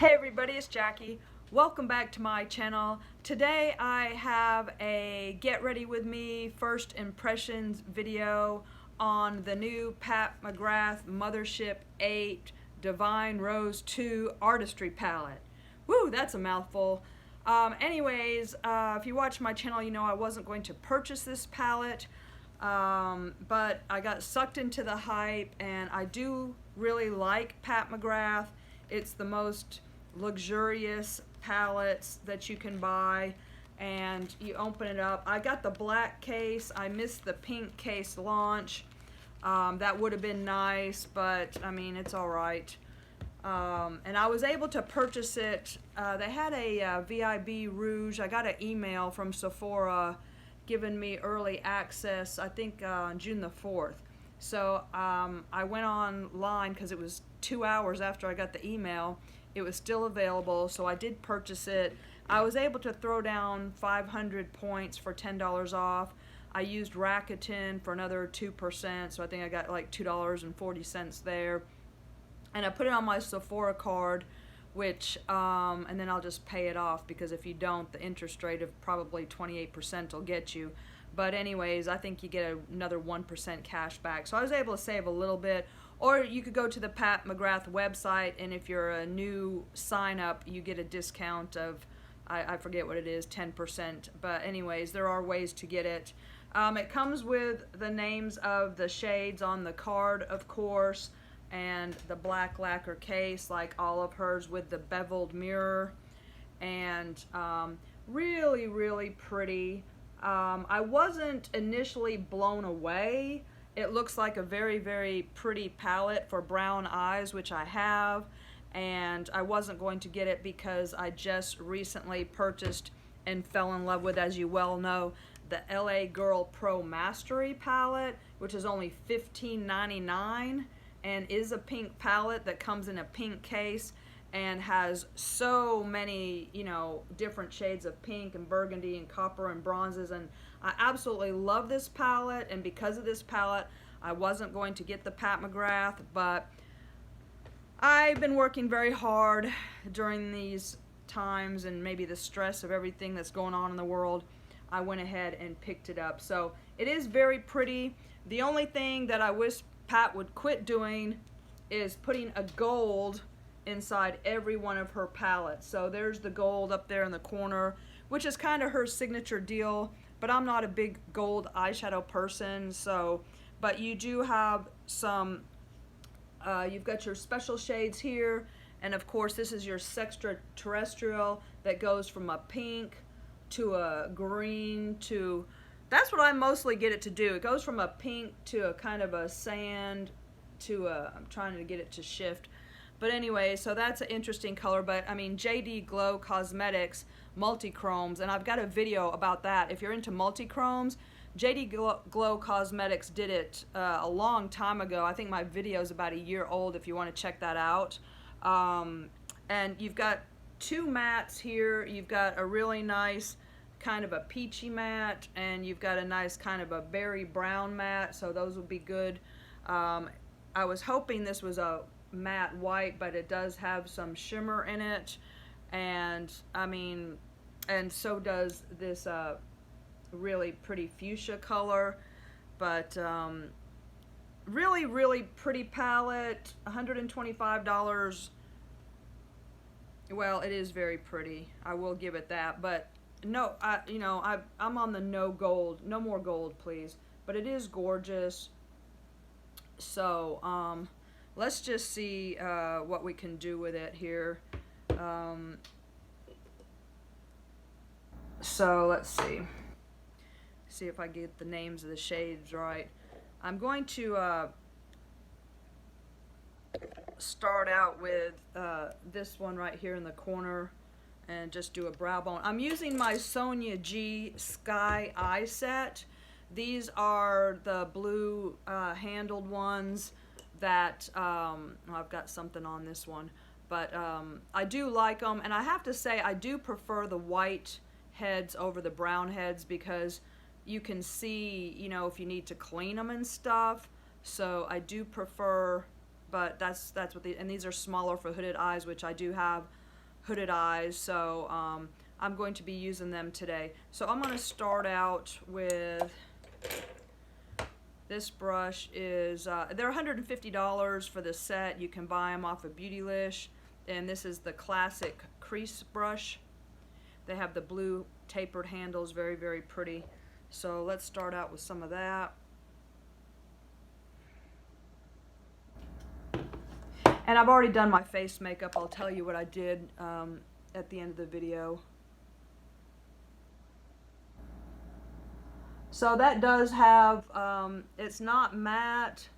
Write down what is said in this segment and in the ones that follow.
Hey everybody, it's Jackie. Welcome back to my channel. Today I have a get ready with me first impressions video on the new Pat McGrath Mothership 8 Divine Rose 2 Artistry Palette. Woo, that's a mouthful. If you watch my channel, you know I wasn't going to purchase this palette, but I got sucked into the hype, and I do really like Pat McGrath. It's the most luxurious palettes that you can buy, and you open it up. I got the black case. I missed the pink case launch. That would have been nice, but I mean, it's all right. And I was able to purchase it. They had a VIB Rouge. I got an email from Sephora giving me early access, I think on June the 4th. So I went online because it was 2 hours after I got the email. It was still available, so I did purchase it. I was able to throw down 500 points for $10 off. I used Rakuten for another 2%, so I think I got like $2.40 there. And I put it on my Sephora card, which, and then I'll just pay it off, because if you don't, the interest rate of probably 28% will get you. But anyways, I think you get another 1% cash back. So I was able to save a little bit. Or you could go to the Pat McGrath website, and if you're a new sign up, you get a discount of, I forget what it is, 10%. But anyways, there are ways to get it. It comes with the names of the shades on the card, of course, and the black lacquer case, like all of hers, with the beveled mirror. And really, really pretty. I wasn't initially blown away. It looks like a very, very pretty palette for brown eyes, which I have, and I wasn't going to get it because I just recently purchased and fell in love with, as you well know, the LA Girl Pro Mastery palette, which is only $15.99 and is a pink palette that comes in a pink case and has so many, you know, different shades of pink and burgundy and copper and bronzes, and I absolutely love this palette. And because of this palette, I wasn't going to get the Pat McGrath, but I've been working very hard during these times, and maybe the stress of everything that's going on in the world. I went ahead and picked it up. So it is very pretty. The only thing that I wish Pat would quit doing is putting a gold inside every one of her palettes. So there's the gold up there in the corner, which is kind of her signature deal, but I'm not a big gold eyeshadow person. So, but you do have some, you've got your special shades here, and of course this is your Sextra Terrestrial that goes from a pink to a green to, that's what I mostly get it to do. It goes from a pink to a kind of a sand to a, I'm trying to get it to shift. But anyway, so that's an interesting color. But I mean, JD Glow Cosmetics multi-chromes, and I've got a video about that. If you're into multi-chromes, JD Glow Cosmetics did it a long time ago. I think my video is about a year old if you want to check that out. And you've got two mattes here. You've got a really nice kind of a peachy matte, and you've got a nice kind of a berry brown matte, so those would be good. I was hoping this was a matte white, but it does have some shimmer in it, and I mean, and so does this really pretty fuchsia color. But really, really pretty palette. $125. Well, it is very pretty, I will give it that, but no, I'm on the no gold, no more gold please, but it is gorgeous. So let's just see what we can do with it here. So let's see if I get the names of the shades right. I'm going to start out with this one right here in the corner and just do a brow bone. I'm using my Sonia G Sky Eye Set. These are the blue handled ones that, I've got something on this one, but I do like them, and I have to say I do prefer the white heads over the brown heads, because you can see, you know, if you need to clean them and stuff. So I do prefer, but that's what and these are smaller for hooded eyes, which I do have hooded eyes, so I'm going to be using them today. So I'm going to start out with this brush. Is they're $150 for the set. You can buy them off of Beautylish, and this is the classic crease brush. They have the blue tapered handles, very, very pretty. So let's start out with some of that. And I've already done my face makeup. I'll tell you what I did at the end of the video. So that does have, it's not matte.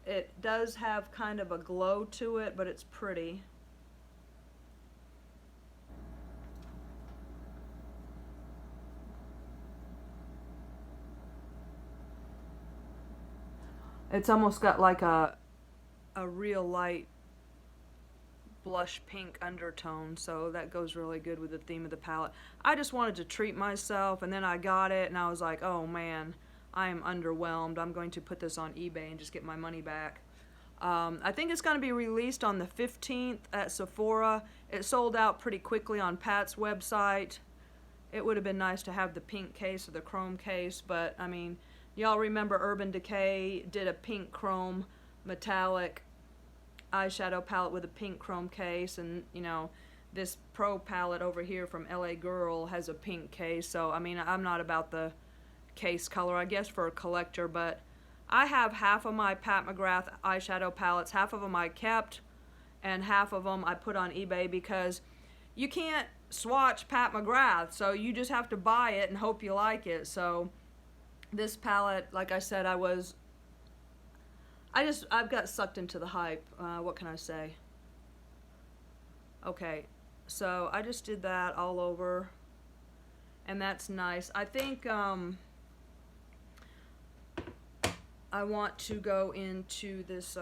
It does have kind of a glow to it, but it's pretty. It's almost got like a real light blush pink undertone, so that goes really good with the theme of the palette. I just wanted to treat myself, and then I got it and I was like, oh man, I am underwhelmed. I'm going to put this on eBay and just get my money back. I think it's going to be released on the 15th at Sephora. It sold out pretty quickly on Pat's website. It would have been nice to have the pink case or the chrome case, but I mean, y'all remember Urban Decay did a pink chrome metallic eyeshadow palette with a pink chrome case, and you know, this Pro palette over here from LA Girl has a pink case. So I mean, I'm not about the case color, I guess, for a collector, but I have half of my Pat McGrath eyeshadow palettes. Half of them I kept, and half of them I put on eBay because you can't swatch Pat McGrath, so you just have to buy it and hope you like it. So this palette, like I said, I've got sucked into the hype. What can I say? Okay, so I just did that all over, and that's nice. I think I want to go into this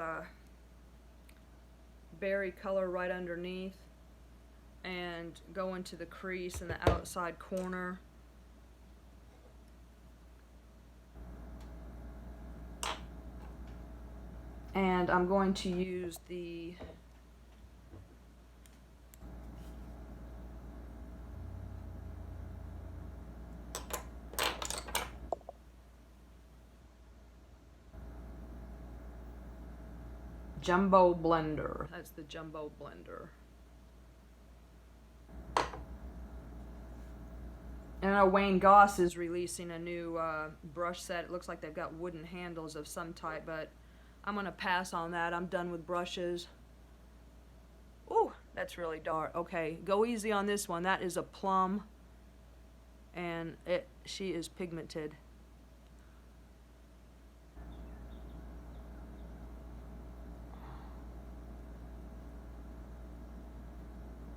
berry color right underneath and go into the crease in the outside corner. And I'm going to use the Jumbo Blender. That's the Jumbo Blender. And I know Wayne Goss is releasing a new brush set. It looks like they've got wooden handles of some type, but I'm going to pass on that. I'm done with brushes. Ooh, that's really dark. Okay, go easy on this one. That is a plum, and she is pigmented.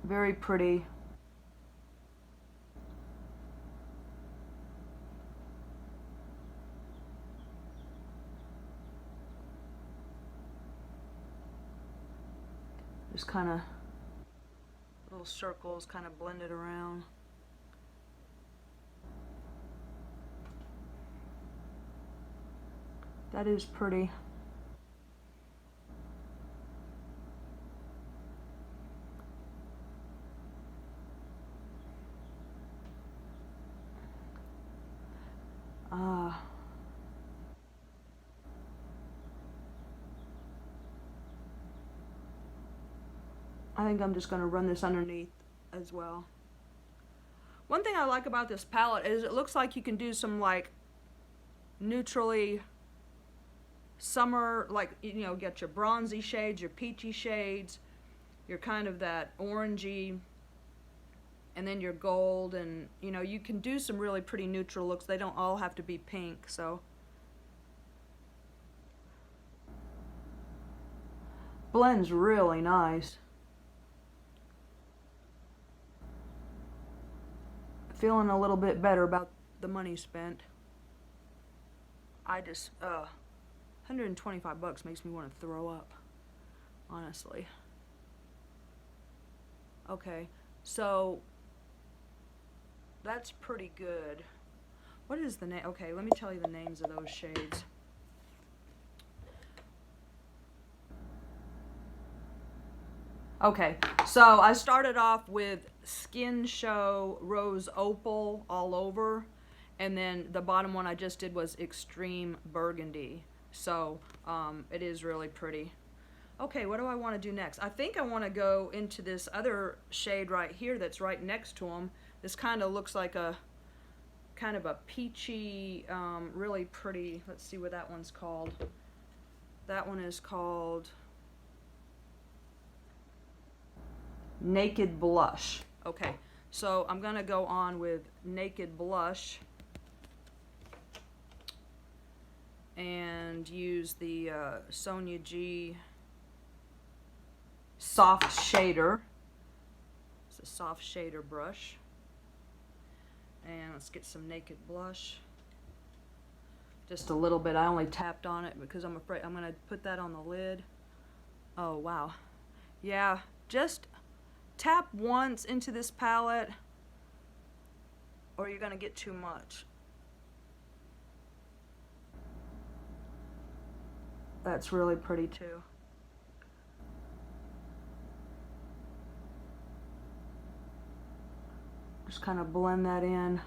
Very pretty. Just kind of little circles kind of blended around. That is pretty. I think I'm just going to run this underneath as well. One thing I like about this palette is it looks like you can do some like neutrally summer, like, you know, get your bronzy shades, your peachy shades, your kind of that orangey, and then your gold, and you know, you can do some really pretty neutral looks. They don't all have to be pink, so. Blends really nice. Feeling a little bit better about the money spent. I just, 125 bucks makes me want to throw up, honestly. Okay, so that's pretty good. What is the name? Okay, let me tell you the names of those shades. Okay, so I started off with Skin Show Rose Opal all over, and then the bottom one I just did was Extreme Burgundy. So it is really pretty. Okay, what do I want to do next? I think I want to go into this other shade right here that's right next to them. This kind of looks like a kind of a peachy, really pretty. Let's see what that one's called. That one is called Naked Blush. Okay, so I'm gonna go on with Naked Blush and use the Sonia G soft shader. It's a soft shader brush. And let's get some Naked Blush. Just a little bit. I only tapped on it because I'm afraid I'm gonna put that on the lid. Oh wow. Yeah, just tap once into this palette or you're gonna get too much. That's really pretty too. Just kind of blend that in.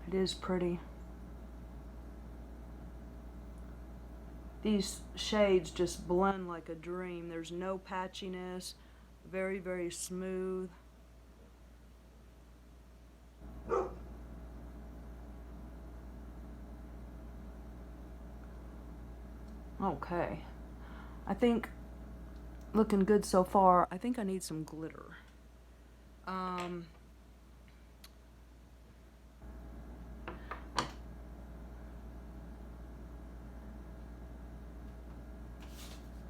It is pretty. These shades just blend like a dream. There's no patchiness. Very, very smooth. Okay. I think looking good so far. I think I need some glitter.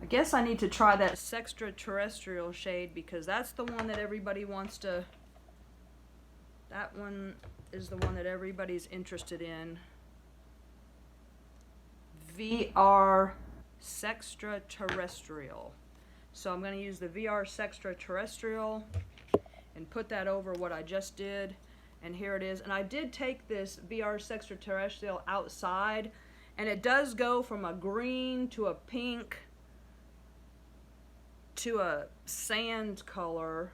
I guess I need to try that Sextraterrestrial shade because that's the one that everybody wants to, that one is the one that everybody's interested in. VR Sextraterrestrial. So I'm going to use the VR Sextraterrestrial and put that over what I just did. And here it is. And I did take this VR Sextraterrestrial outside, and it does go from a green to a pink to a sand color.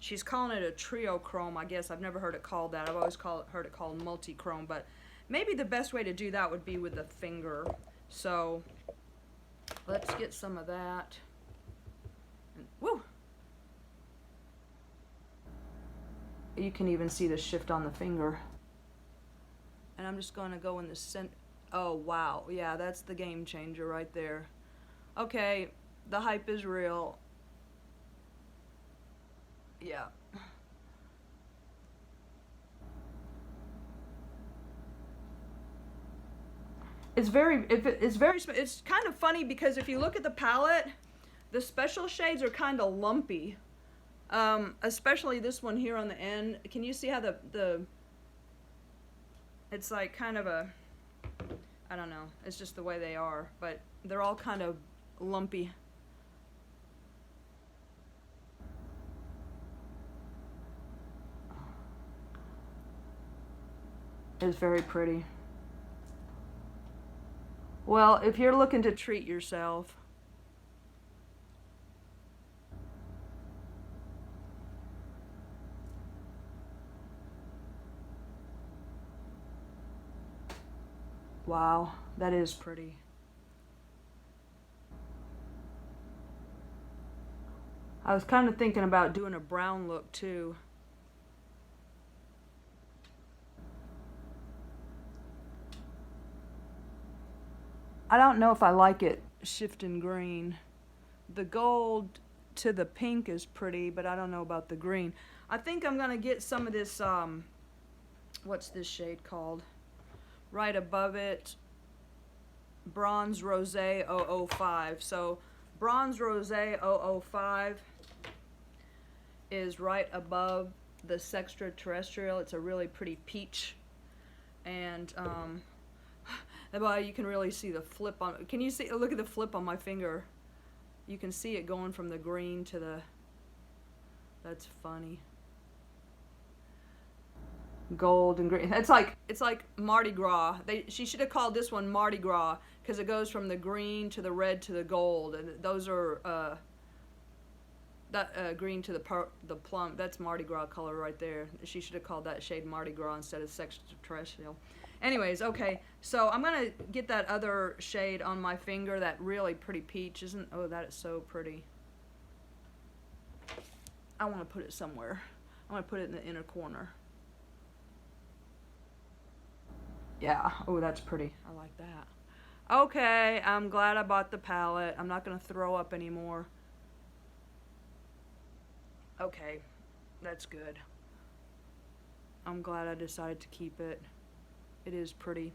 She's calling it a trio chrome, I guess. I've never heard it called that. I've always heard it called multi-chrome, but maybe the best way to do that would be with the finger. So let's get some of that. And, woo! You can even see the shift on the finger. And I'm just going to go in the center. Oh, wow. Yeah, that's the game changer right there. Okay, the hype is real. Yeah. It's kind of funny because if you look at the palette, the special shades are kind of lumpy. Especially this one here on the end. Can you see how it's like kind of a, I don't know, it's just the way they are, but they're all kind of lumpy. It's very pretty. Well, if you're looking to treat yourself, wow, that is pretty. I was kind of thinking about doing a brown look too. I don't know if I like it shifting green. The gold to the pink is pretty, but I don't know about the green. I think I'm gonna get some of this, what's this shade called? Right above it, Bronze Rosé 005. So Bronze Rosé 005 is right above the Sextraterrestrial. It's a really pretty peach. And Well, you can really see the flip on, can you see, look at the flip on my finger. You can see it going from the green to the, that's funny. Gold and green. It's like Mardi Gras. She should have called this one Mardi Gras because it goes from the green to the red to the gold, and those are green to the plum. That's Mardi Gras color right there. She should have called that shade Mardi Gras instead of Extraterrestrial. Anyways, okay, so I'm gonna get that other shade on my finger, that really pretty peach. Oh, that is so pretty. I want to put it somewhere. I'm gonna put it in the inner corner. Yeah, oh, that's pretty. I like that. Okay, I'm glad I bought the palette. I'm not gonna throw up anymore. Okay, that's good. I'm glad I decided to keep it. It is pretty.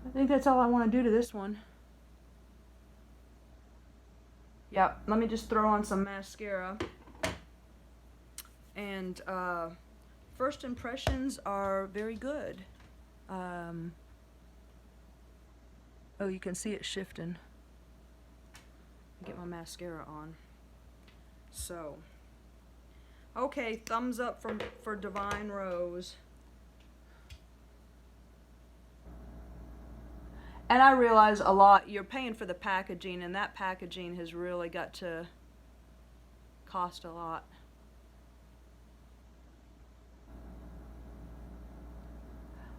I think that's all I want to do to this one. Yep, let me just throw on some mascara. And first impressions are very good. Oh, you can see it shifting. Get my mascara on. So, okay, thumbs up for Divine Rose. And I realize a lot, you're paying for the packaging, and that packaging has really got to cost a lot.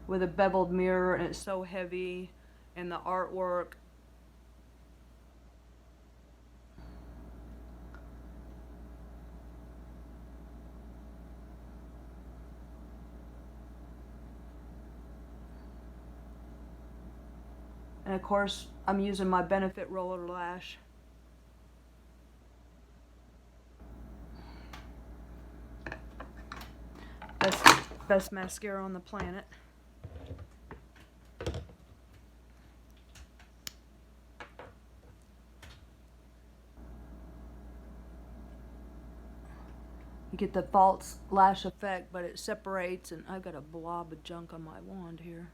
With a beveled mirror, and it's so heavy, and the artwork. And of course, I'm using my Benefit Roller Lash. Best mascara on the planet. You get the false lash effect, but it separates, and I've got a blob of junk on my wand here.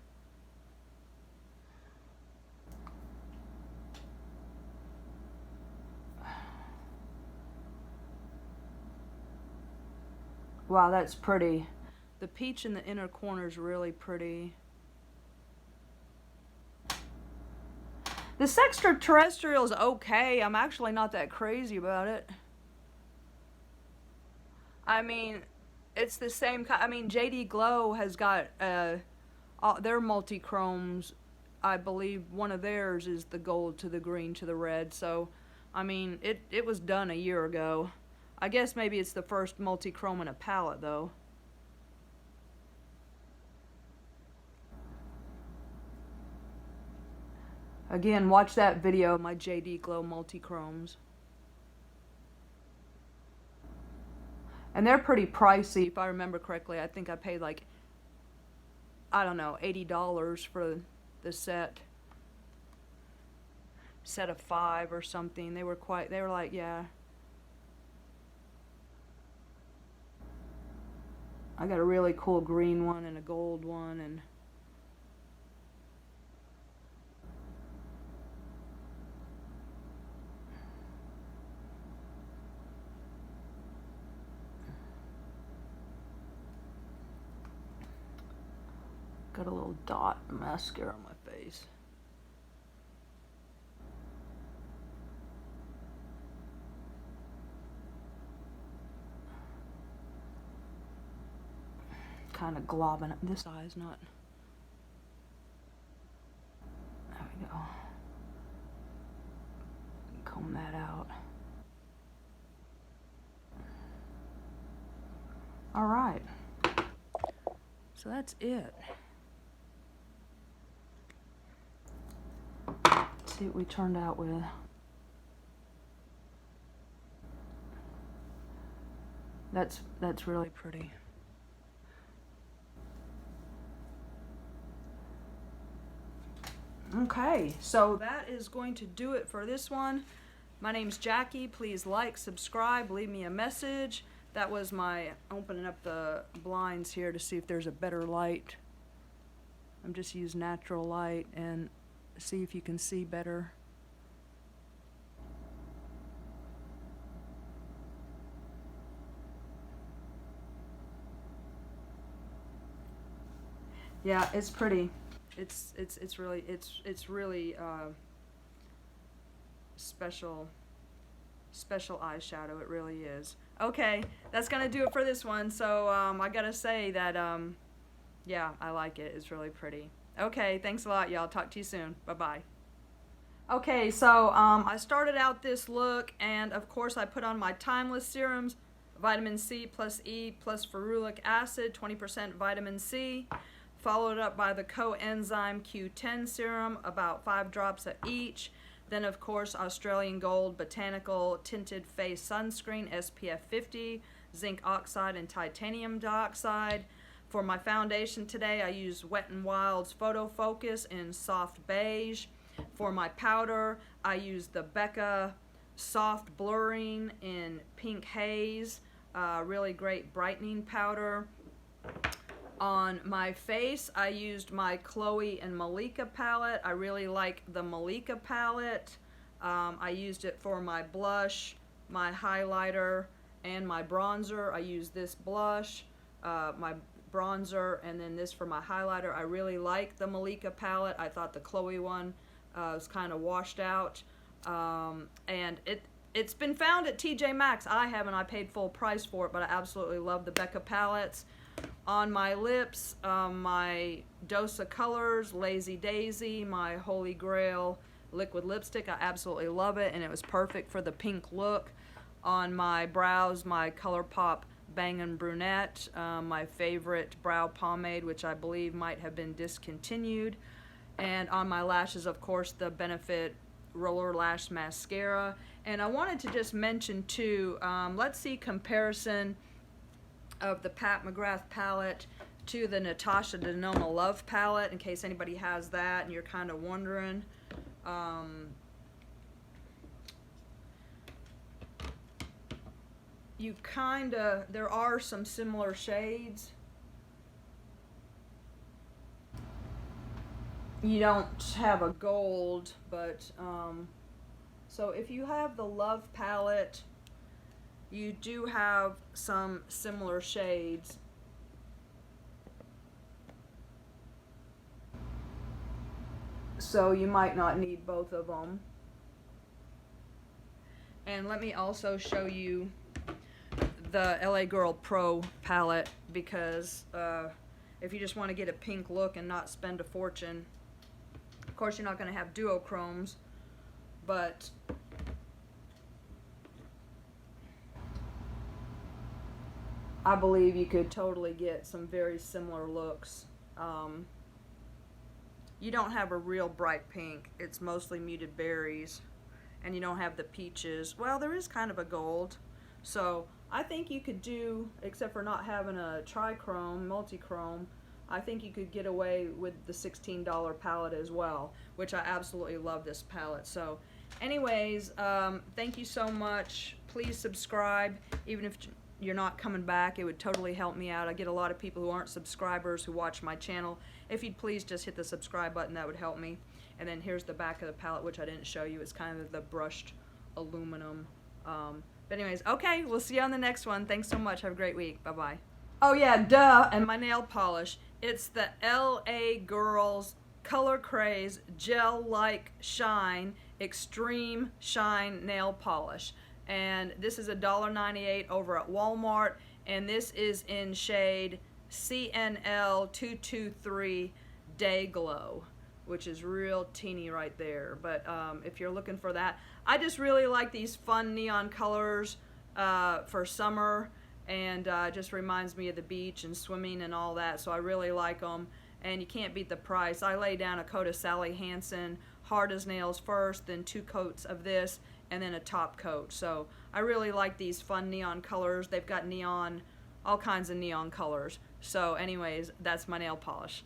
Wow, that's pretty. The peach in the inner corner is really pretty. This Extraterrestrial is okay. I'm actually not that crazy about it. I mean, it's the same kind. I mean, JD Glow has got their multi-chromes. I believe one of theirs is the gold to the green to the red. So, I mean, it was done a year ago. I guess maybe it's the first multi-chrome in a palette, though. Again, watch that video of my JD Glow multi-chromes. And they're pretty pricey, if I remember correctly. I think I paid like, I don't know, $80 for the set of 5 or something. They were like, yeah. I got a really cool green one and a gold one, and got a little dot of mascara on my face. Kind of globbing up. This eye's not. There we go. Comb that out. All right. So that's it. Let's see what we turned out with. That's really pretty. Okay, so that is going to do it for this one. My name's Jackie. Please like, subscribe, leave me a message. That was my opening up the blinds here to see if there's a better light. I'm just using natural light and see if you can see better. Yeah, it's pretty. It's really special eyeshadow. It really is. Okay, that's gonna do it for this one. So I gotta say that yeah, I like it. It's really pretty. Okay, thanks a lot, y'all. Talk to you soon. Bye bye. Okay, so I started out this look, and of course I put on my Timeless serums, vitamin C plus E plus ferulic acid, 20% vitamin C. Followed up by the coenzyme Q10 serum, about 5 drops of each. Then of course Australian Gold Botanical Tinted Face Sunscreen, SPF 50, zinc oxide and titanium dioxide. For my foundation today I used Wet n Wild's Photo Focus in soft beige. For my powder I used the Becca Soft Blurring in pink haze, really great brightening powder. On my face, I used my Chloe and Malika palette. I really like the Malika palette. I used it for my blush, my highlighter, and my bronzer. I used this blush, my bronzer, and then this for my highlighter. I really like the Malika palette. I thought the Chloe one was kind of washed out. And it's been found at TJ Maxx. I haven't. I paid full price for it, but I absolutely love the Becca palettes. On my lips, my Dose of Colors, Lazy Daisy, my Holy Grail liquid lipstick. I absolutely love it, and it was perfect for the pink look. On my brows, my ColourPop Bangin' Brunette, my favorite brow pomade, which I believe might have been discontinued. And on my lashes, of course, the Benefit Roller Lash Mascara. And I wanted to just mention too, let's see comparison of the Pat McGrath palette to the Natasha Denona Love palette, in case anybody has that and you're kind of wondering. There are some similar shades. You don't have a gold, but so if you have the Love palette, you do have some similar shades. So you might not need both of them. And let me also show you the LA Girl Pro palette, because if you just want to get a pink look and not spend a fortune, of course you're not going to have duochromes, but I believe you could totally get some very similar looks. You don't have a real bright pink. It's mostly muted berries. And you don't have the peaches. Well, there is kind of a gold. So I think you could do, except for not having a trichrome, multi-chrome, I think you could get away with the $16 palette as well, which I absolutely love this palette. So anyways, thank you so much. Please subscribe. Even if you're not coming back, it would totally help me out. I get a lot of people who aren't subscribers who watch my channel. If you'd please just hit the subscribe button, that would help me. And then here's the back of the palette, which I didn't show you. It's kind of the brushed aluminum. But anyways, okay, we'll see you on the next one. Thanks so much. Have a great week. Bye-bye. Oh yeah, duh, and my nail polish. It's the LA Girls Color Craze Gel Like Shine Extreme Shine Nail Polish. And this is $1.98 over at Walmart, and this is in shade CNL 223 Day Glow, which is real teeny right there. But if you're looking for that, I just really like these fun neon colors for summer, and just reminds me of the beach and swimming and all that, so I really like them. And you can't beat the price. I lay down a coat of Sally Hansen Hard as Nails first, then 2 coats of this, and then a top coat. So I really like these fun neon colors. They've got neon, all kinds of neon colors. So anyways, that's my nail polish.